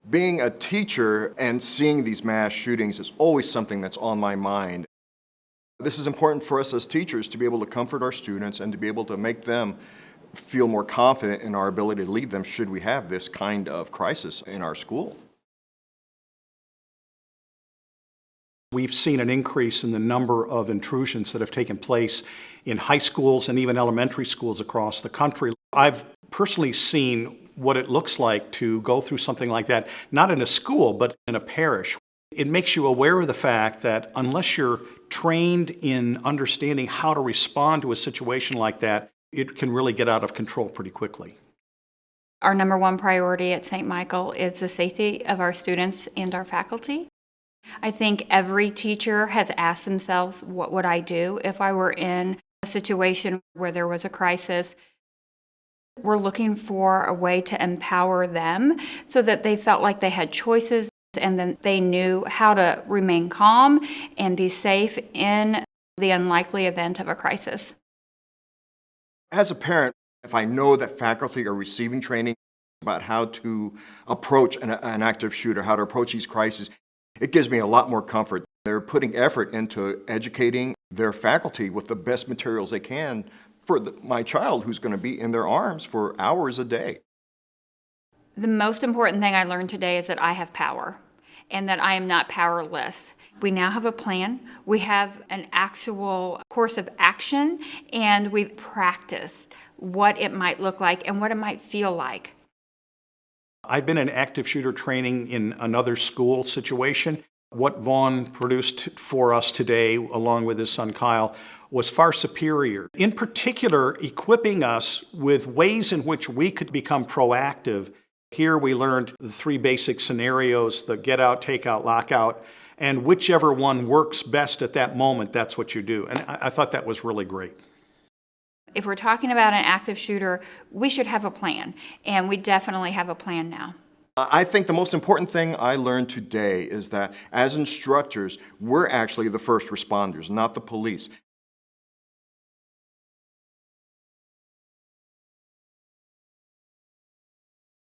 Being a teacher and seeing these mass shootings is always something that's on my mind. This is important for us as teachers to be able to comfort our students and to be able to make them feel more confident in our ability to lead them should we have this kind of crisis in our school. We've seen an increase in the number of intrusions that have taken place in high schools and even elementary schools across the country. I've personally seen what it looks like to go through something like that, not in a school, but in a parish. It makes you aware of the fact that unless you're trained in understanding how to respond to a situation like that, it can really get out of control pretty quickly. Our number one priority at St. Michael is the safety of our students and our faculty. I think every teacher has asked themselves, what would I do if I were in a situation where there was a crisis? We're looking for a way to empower them so that they felt like they had choices and then they knew how to remain calm and be safe in the unlikely event of a crisis. As a parent, if I know that faculty are receiving training about how to approach an active shooter, how to approach these crises, it gives me a lot more comfort. They're putting effort into educating their faculty with the best materials they can for my child who's going to be in their arms for hours a day. The most important thing I learned today is that I have power and that I am not powerless. We now have a plan. We have an actual course of action, and we've practiced what it might look like and what it might feel like. I've been in active shooter training in another school situation. What Vaughn produced for us today, along with his son Kyle, was far superior. In particular, equipping us with ways in which we could become proactive. Here we learned the three basic scenarios, the get out, take out, lock out, and whichever one works best at that moment, that's what you do. And I thought that was really great. If we're talking about an active shooter, we should have a plan, and we definitely have a plan now. I think the most important thing I learned today is that as instructors, we're actually the first responders, not the police.